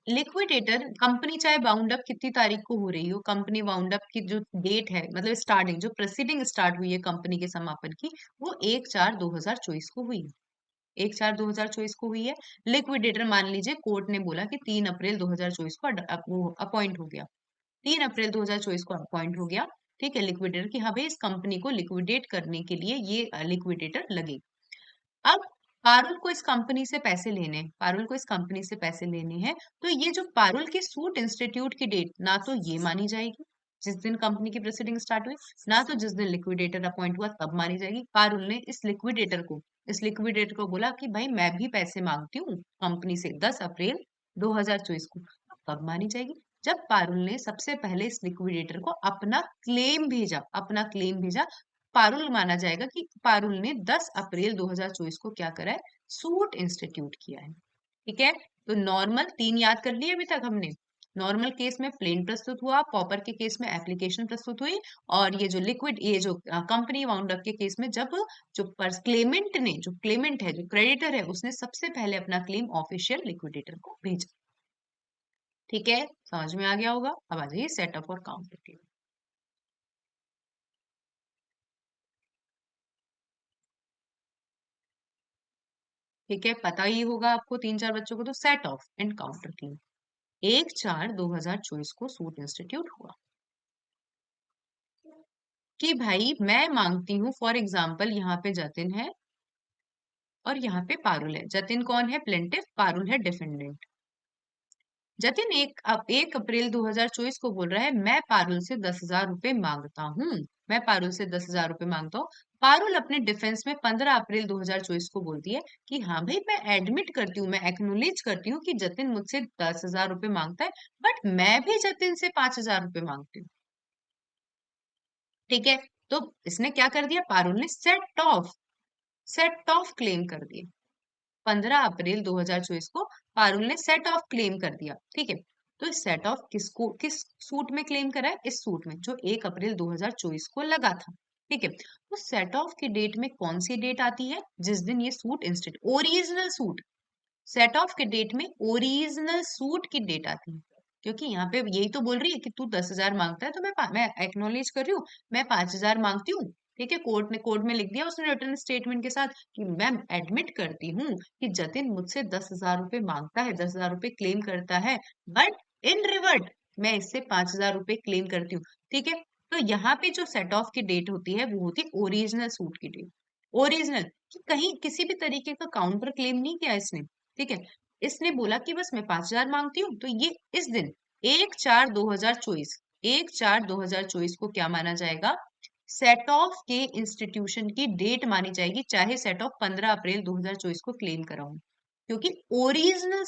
लिक्विडेटर, कंपनी चाहे बाउंड अप कितनी तारीख को हो रही हो, कंपनी बाउंड अप की जो डेट है, मतलब स्टार्टिंग जो प्रोसीडिंग स्टार्ट हुई है कंपनी के समापन की, वो 1/4/2024 को हुई है, 1/4/2024 को हुई है। लिक्विडेटर मान लीजिए कोर्ट ने बोला कि 3 अप्रैल 2024 को वो अपॉइंट हो गया, 3 अप्रैल 2024 को अपॉइंट हो गया। ठीक है, लिक्विडेटर की, हाँ भाई इस कंपनी को लिक्विडेट करने के लिए ये लिक्विडेटर लगे। अब पारुल को इस कंपनी से पैसे लेने हैं, पारुल को इस कंपनी से पैसे लेने हैं, तो ये जो पारुल की सूट इंस्टीट्यूट की डेट, ना तो ये मानी जाएगी जिस दिन कंपनी की प्रोसीडिंग स्टार्ट हुई, ना तो जिस दिन लिक्विडेटर अपॉइंट हुआ तब मानी जाएगी। पारुल ने इस लिक्विडेटर को बोला कि भाई मैं भी पैसे मांगती हूँ कंपनी से 10 अप्रैल 2024 को, तो कब मानी जाएगी, जब पारुल ने सबसे पहले इस लिक्विडेटर को अपना क्लेम भेजा, अपना क्लेम भेजा, पारुल माना जाएगा कि पारुल ने 10 अप्रैल 2024 को क्या करा है, सूट इंस्टीट्यूट किया है। ठीक है, तो नॉर्मल 3 याद कर लिए अभी तक हमने। नॉर्मल केस में प्लेन प्रस्तुत हुआ, पॉपर के केस में एप्लीकेशन प्रस्तुत हुई, और ये जो लिक्विड, ये जो कंपनी बाउंड अप के केस में जब जो क्लेमेंट ने, जो क्लेमेंट है, जो क्रेडिटर है, उसने सबसे पहले अपना क्लेम ऑफिशियल लिक्विडेटर को भेजा। ठीक है, समझ में आ गया होगा। अब आ जाइए सेटअप और काउंटर के। ठीक है, पता ही होगा आपको 3-4 बच्चों को, तो set of and counter claim 1/4/2024 को सूट इंस्टीट्यूट हुआ कि भाई मैं मांगती हूँ, फॉर एग्जाम्पल यहाँ पे जतिन है और यहाँ पे पारुल है। जतिन कौन है, प्लेंटिफ, पारुल है डिफेंडेंट। जतिन 1 अप्रैल 2024 को बोल रहा है मैं पारुल से 10,000 रुपए मांगता हूँ, मैं पारुल से 10,000 रुपए मांगता हूँ। पारुल अपने डिफेंस में 15 अप्रैल 2024 को बोलती है कि हाँ भाई, मैं एडमिट करती हूँ, मैं एक्नोलेज करती हूँ कि जतिन मुझसे 10,000 रुपए मांगता है, बट मैं भी जतिन से 5,000 रुपए मांगती हूँ। ठीक है, तो इसने क्या कर दिया, पारुल ने सेट ऑफ क्लेम कर दिया। 15 अप्रैल 2024 को पारुल ने सेट ऑफ क्लेम कर दिया। ठीक है, तो इस सेट ऑफ किस सूट में क्लेम करा है, इस सूट में जो 1 अप्रैल 2024 को लगा था। ठीक है, तो सेट ऑफ की डेट में कौन सी डेट आती है, जिस दिन ये suit original suit, set of के डेट में ओरिजिनल सूट की डेट आती है। क्योंकि यहाँ पे यही तो बोल रही है कि तू 10,000 मांगता है, तो मैं एक्नोलेज कर रही हूँ, मैं 5,000 मांगती हूँ। ठीक है, कोर्ट में लिख दिया उसने रिटर्न स्टेटमेंट के साथ कि मैं एडमिट करती हूँ कि जतिन मुझसे 10,000 रुपए मांगता है, 10,000 रुपए क्लेम करता है, बट इन रिवर्ट मैं इससे 5,000 रुपए क्लेम करती हूँ। ठीक है, तो यहाँ पे जो सेट ऑफ की डेट होती है वो होती है ओरिजिनल सूट की डेट। ओरिजिनल, कि कहीं किसी भी तरीके का काउंटर क्लेम नहीं किया इसने। ठीक है, इसने बोला कि बस मैं 5,000 मांगती हूँ, तो ये इस दिन 1/4/2024, 1/4/2024 को क्या माना जाएगा, सेट ऑफ के इंस्टीट्यूशन की डेट मानी जाएगी, चाहे सेट ऑफ 15 अप्रैल 2024 को क्लेम कराऊं। क्योंकि ओरिजिनल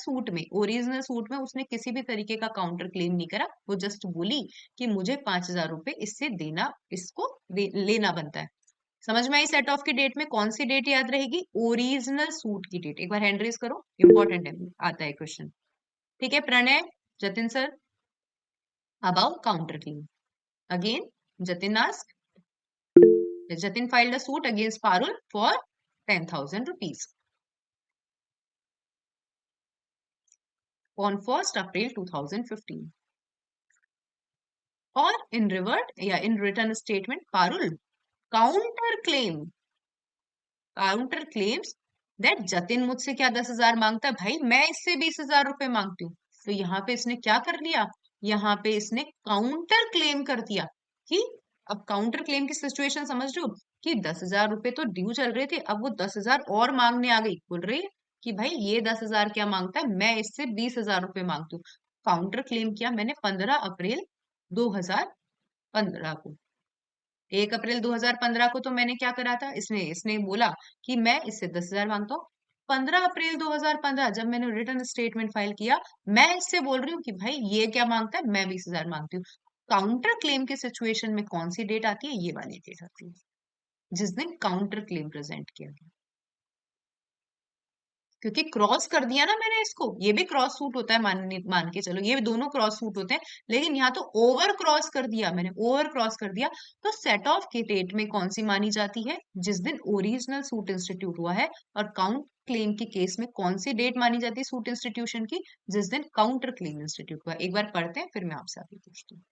सूट में उसने किसी भी तरीके का काउंटर क्लेम नहीं करा, वो जस्ट बोली कि मुझे 5,000 रुपए इससे देना, लेना बनता है। समझ में आई, सेट ऑफ की डेट में कौन सी डेट याद रहेगी, ओरिजिनल सूट की डेट। एक बार हैंड रेज करो, इंपॉर्टेंट है, आता है क्वेश्चन। ठीक है, Pranay, Jatin sir, about counter claim. Again Jatin ask, Jatin filed a suit against Parul for 10,000 rupees on 1st April 2015. और इन रिवर्ट या in return statement Parul counter claims that Jatin मुझसे क्या 10,000 मांगता है, भाई मैं इससे 20,000 रुपए मांगती हूँ। तो यहाँ पे इसने क्या कर लिया, यहाँ पे इसने काउंटर क्लेम कर दिया कि, अब काउंटर क्लेम की सिचुएशन समझ रहे हो, कि 10,000 रुपए तो ड्यू चल रहे थे, अब वो 10,000 और मांगने आ गई, बोल रही है कि भाई ये 10,000 क्या मांगता है, मैं इससे 20,000 रुपए मांगती हूँ। काउंटर क्लेम किया मैंने 15 अप्रैल 2015 को। 1 अप्रैल 2015 को तो मैंने क्या करा था, इसने इसने बोला कि मैं इससे 10,000 मांगता हूँ। 15 अप्रैल 2015 जब मैंने रिटर्न स्टेटमेंट फाइल किया, मैं इससे बोल रही हूँ कि भाई ये क्या मांगता है, मैं 20,000 मांगती हूँ। काउंटर क्लेम की सिचुएशन में कौन सी डेट आती है, ये वाली डेट आती है, जिस दिन काउंटर क्लेम प्रेजेंट किया गया। क्योंकि क्रॉस कर दिया ना मैंने इसको, ये भी क्रॉस सूट होता है, मान के चलो ये दोनों क्रॉस सूट होते हैं, लेकिन यहाँ तो ओवर क्रॉस कर दिया मैंने, ओवर क्रॉस कर दिया। तो सेट ऑफ की डेट में कौन सी मानी जाती है, जिस दिन ओरिजिनल सूट इंस्टीट्यूट हुआ है, और काउंट क्लेम के केस में कौन सी डेट मानी जाती है सूट इंस्टीट्यूशन की, जिस दिन काउंटर क्लेम इंस्टीट्यूट हुआ। एक बार पढ़ते हैं, फिर मैं आपसे आगे पूछती हूँ।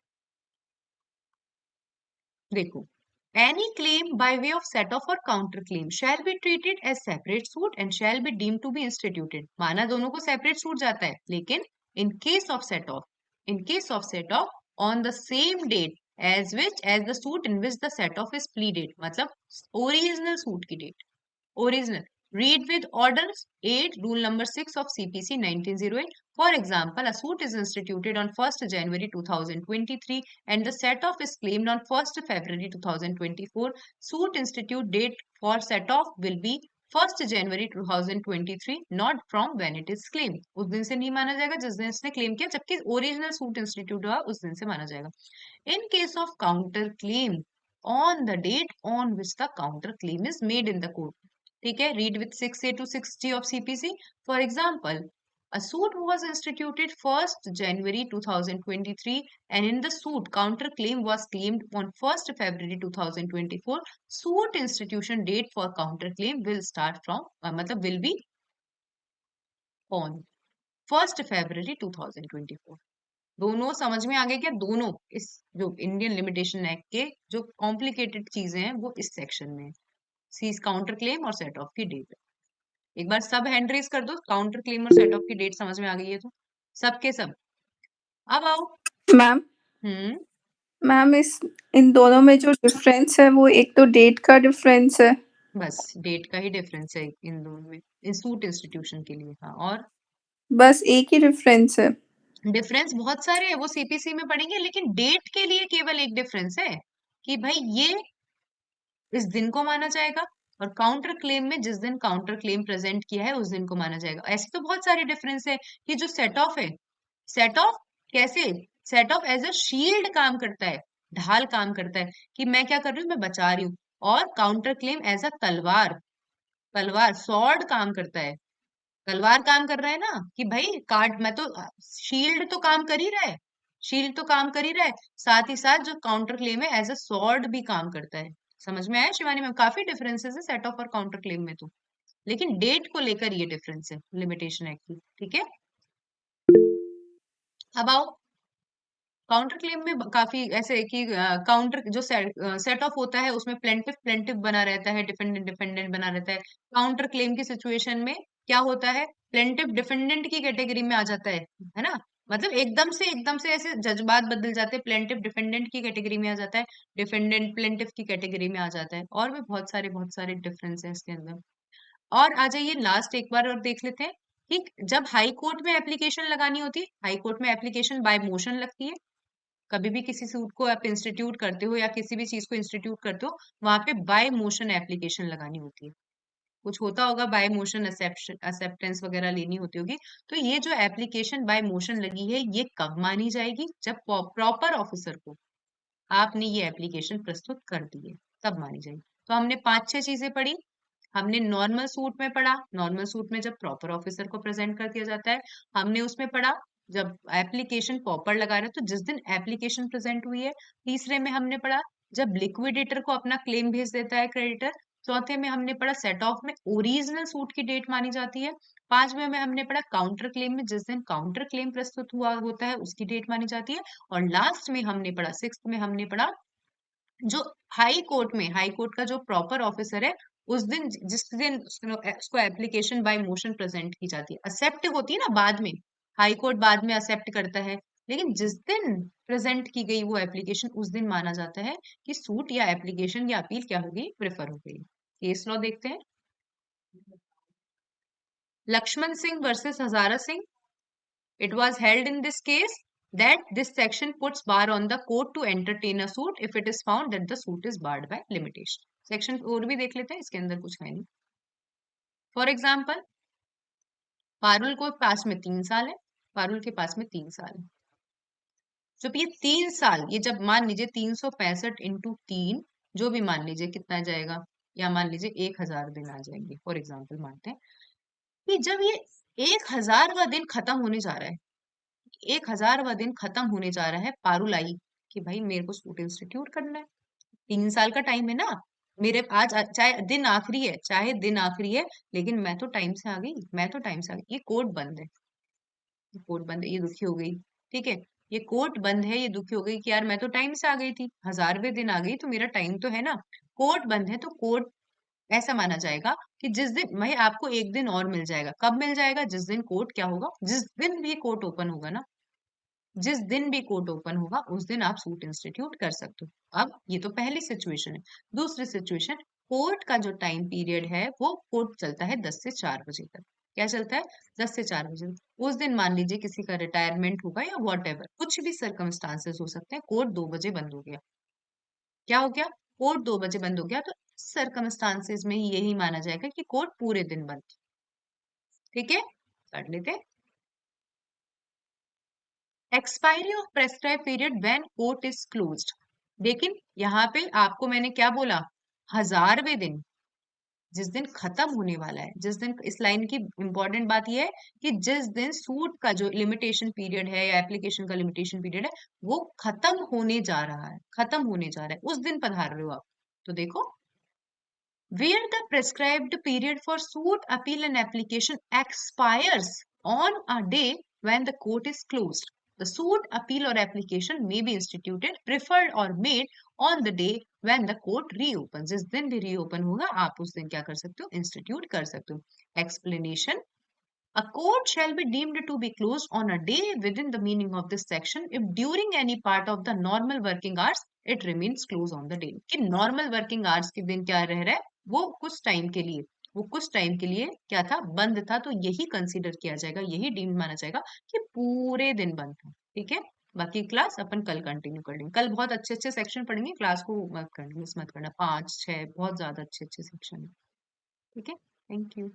देखो, any claim by way of set off or counter claim shall be treated as separate suit and shall be deemed to be instituted. माना दोनों को separate suit जाता है, लेकिन in case of set off on the same date as the suit in which the set off is pleaded, मतलब original suit की date, original. Read with orders 8, rule number 6 of CPC 1908. For example, a suit is instituted on 1st January 2023 and the set-off is claimed on 1st February 2024. Suit institute date for set-off will be 1st January 2023, not from when it is claimed. उस दिन से नहीं माना जाएगा जिस दिन इसने क्लेम किया, जबकि ओरिजिनल सूट इंस्टीट्यूट हुआ उस दिन से माना जाएगा. In case of counter claim, on the date on which the counter claim is made in the court. ठीक है, read with 6A to 6G of CPC. For example, a suit was instituted 1st January 2023 and in the suit counter claim was claimed on 1st February 2024. Suit institution date for counter claim will start from मतलब will be on 1st February 2024. दोनों समझ में आ गए क्या, दोनों इस जो इंडियन लिमिटेशन एक्ट के जो कॉम्प्लिकेटेड चीजें हैं वो इस सेक्शन में, सीज काउंटर क्लेम और सेट ऑफ की डेट। एक बार सब हैंड रेज कर दो, काउंटर क्लेम और सेट ऑफ की डेट समझ में आ गई है तो सबके सब। अब आओ मैम हम्म मैम इस इन दोनों में जो डिफरेंस है वो एक तो डेट का डिफरेंस है। बस डेट का ही डिफरेंस है इन दोनों में, इंस्टीट्यूट इंस्टीट्यूशन के लिए। हाँ, और बस एक ही डिफरेंस है। डिफरेंस बहुत सारे हैं, वो सीपीसी में पढ़ेंगे, लेकिन डेट के लिए केवल एक डिफरेंस है कि भाई ये इस दिन को माना जाएगा, और काउंटर क्लेम में जिस दिन काउंटर क्लेम प्रेजेंट किया है उस दिन को माना जाएगा। ऐसे तो बहुत सारे डिफरेंस है कि जो सेट ऑफ है, सेट ऑफ कैसे, set off as a shield काम करता है, ढाल काम करता है कि मैं क्या कर रही हूँ, मैं बचा रही हूँ। और काउंटर क्लेम एज अ तलवार, तलवार सॉर्ड काम करता है, तलवार काम कर रहा है ना कि भाई काट, मैं तो शील्ड तो काम कर ही रहा है, शील्ड तो काम कर ही रहा है, साथ ही साथ जो काउंटर क्लेम है एज अ सॉर्ड भी काम करता है। समझ में आया शिवानी मैम? काफी डिफरेंसेस है सेट ऑफ और काउंटर क्लेम में तो, लेकिन डेट को लेकर ये डिफरेंस है लिमिटेशन एक्ट की, ठीक है। अब आओ काउंटर क्लेम में काफी ऐसे है कि काउंटर जो सेट ऑफ होता है उसमें प्लेंटिफ प्लेंटिफ बना रहता है, डिफेंडेंट डिफेंडेंट बना रहता है। काउंटर क्लेम की सिचुएशन में क्या होता है, प्लेंटिफ डिफेंडेंट की कैटेगरी में आ जाता है ना। मतलब एकदम से ऐसे जज्बात बदल जाते हैं, प्लेंटिफ डिफेंडेंट की कैटेगरी में आ जाता है, डिफेंडेंट प्लेंटिफ की कैटेगरी में आ जाता है, और भी बहुत सारे डिफरेंस है इसके अंदर। और आ जाइए लास्ट एक बार और देख लेते हैं कि जब हाई कोर्ट में एप्लीकेशन लगानी होती है, हाई कोर्ट में एप्लीकेशन बाय मोशन लगती है। कभी भी किसी सूट को आप इंस्टीट्यूट करते हो या किसी भी चीज को इंस्टीट्यूट करते हो, वहां पे बाय मोशन एप्लीकेशन लगानी होती है। कुछ होता होगा बाय मोशन एक्सेप्टेंस वगैरह लेनी होती होगी। तो ये जो एप्लीकेशन बाय मोशन लगी है ये कब मानी जाएगी, जब प्रॉपर ऑफिसर को आपने ये एप्लीकेशन प्रस्तुत कर दी है, तब मानी जाएगी। तो हमने 5-6 चीजें पढ़ी। हमने नॉर्मल सूट में पढ़ा, नॉर्मल सूट में जब प्रॉपर ऑफिसर को प्रेजेंट कर दिया जाता है। हमने उसमें पढ़ा जब एप्लीकेशन प्रॉपर लगा रहे हो तो जिस दिन एप्लीकेशन प्रेजेंट हुई है। तीसरे में हमने पढ़ा जब लिक्विडेटर को अपना क्लेम भेज देता है क्रेडिटर। चौथे में हमने पढ़ा सेट ऑफ में ओरिजिनल सूट की डेट मानी जाती है। पांचवे में हमने पढ़ा काउंटर क्लेम में जिस दिन काउंटर क्लेम प्रस्तुत हुआ होता है उसकी डेट मानी जाती है। और लास्ट में हमने पढ़ा, सिक्स्थ में हमने पढ़ा जो हाई कोर्ट में, हाई कोर्ट का जो प्रॉपर ऑफिसर है उस दिन जिस दिन उसको एप्लीकेशन बाय मोशन प्रेजेंट की जाती है, एक्सेप्ट होती है ना बाद में, हाई कोर्ट बाद में एक्सेप्ट करता है, लेकिन जिस दिन प्रेजेंट की गई वो एप्लीकेशन उस दिन माना जाता है कि सूट या एप्लीकेशन या अपील क्या हो गई, प्रेफर हो गई। केस लॉ देखते हैं। Laxman Singh versus Hazara Singh. It was held in this case that this section puts bar on the court to entertain a suit if it is found that the suit is barred by limitation. Section और भी देख लेते हैं, इसके अंदर कुछ है नहीं। फॉर एग्जाम्पल पारुल को पास में 3 साल है, पारुल के पास में 3 साल है। जब ये 3 साल, ये जब मान लीजिए 365 इंटू 3, जो भी मान लीजिए कितना जाएगा, या मान लीजिए 1000 दिन आ जाएंगे, फॉर एग्जाम्पल मानते हैं कि जब ये 1000वां दिन खत्म होने जा रहा है, 1000वां दिन खत्म होने जा रहा है, पारुल आई कि भाई मेरे को सूट इंस्टीट्यूट करना है, 3 साल का टाइम है ना मेरे, आज चाहे दिन आखिरी है, चाहे दिन आखिरी है, लेकिन मैं तो टाइम से आ गई, मैं तो टाइम से आ गई। ये कोर्ट बंद है, ये कोर्ट बंद है, ये दुखी हो गई, ठीक है, ये कोर्ट बंद है, ये दुखी हो गई कि यार मैं तो टाइम से आ गई थी, 1000वें दिन आ गई तो मेरा टाइम तो है ना। कोर्ट बंद है तो कोर्ट ऐसा माना जाएगा कि जिस दिन भाई आपको एक दिन और मिल जाएगा, कब मिल जाएगा, जिस दिन कोर्ट क्या होगा, जिस दिन भी कोर्ट ओपन होगा ना, जिस दिन भी कोर्ट ओपन होगा उस दिन आप सूट इंस्टीट्यूट कर सकते हो। अब ये तो पहली सिचुएशन है। दूसरी सिचुएशन, कोर्ट का जो टाइम पीरियड है वो कोर्ट चलता है 10 से 4 बजे तक। क्या चलता है? 10 से 4 बजे। उस दिन मान लीजिए किसी का रिटायरमेंट होगा या वॉट एवर, कुछ भी सर्कमस्टांसेस हो सकते हैं, कोर्ट 2 बजे बंद हो गया। क्या हो गया? कोर्ट 2 बजे बंद हो गया, तो सर्कमस्टांसेस में यही माना जाएगा कि कोर्ट पूरे दिन बंद। ठीक है, कर लेते हैं। Expiry of prescribe period when court is closed. लेकिन यहाँ पे आपको मैंने क्या बोला, 1000वें दिन, जिस दिन खत्म होने वाला है, जिस दिन, इस लाइन की इंपॉर्टेंट बात यह है कि जिस दिन सूट का जो लिमिटेशन पीरियड है या एप्लीकेशन का लिमिटेशन पीरियड है वो खत्म होने जा रहा है, खत्म होने जा रहा है, उस दिन पधार रहे हो आप। तो देखो, where the prescribed period for suit, appeal and application expires on a day when the court is closed. The suit, appeal or application may be instituted, preferred or made on the day when the court reopens. जिस दिन भी reopen होगा आप उस दिन क्या कर सकते हो, institute कर सकते हो। Explanation: a court shall be deemed to be closed on a day within the meaning of this section if during any part of the normal working hours it remains closed on the day. कि normal working hours के दिन क्या रह रहा है, वो कुछ टाइम के लिए, वो कुछ टाइम के लिए क्या था, बंद था, तो यही कंसीडर किया जाएगा, यही डीम्ड माना जाएगा कि पूरे दिन बंद था। ठीक है, बाकी क्लास अपन कल कंटिन्यू कर लेंगे। कल बहुत अच्छे अच्छे सेक्शन पढ़ेंगे, क्लास को मत करना, मिस मत करना। 5 6 बहुत ज्यादा अच्छे अच्छे सेक्शन है। ठीक है, थैंक यू।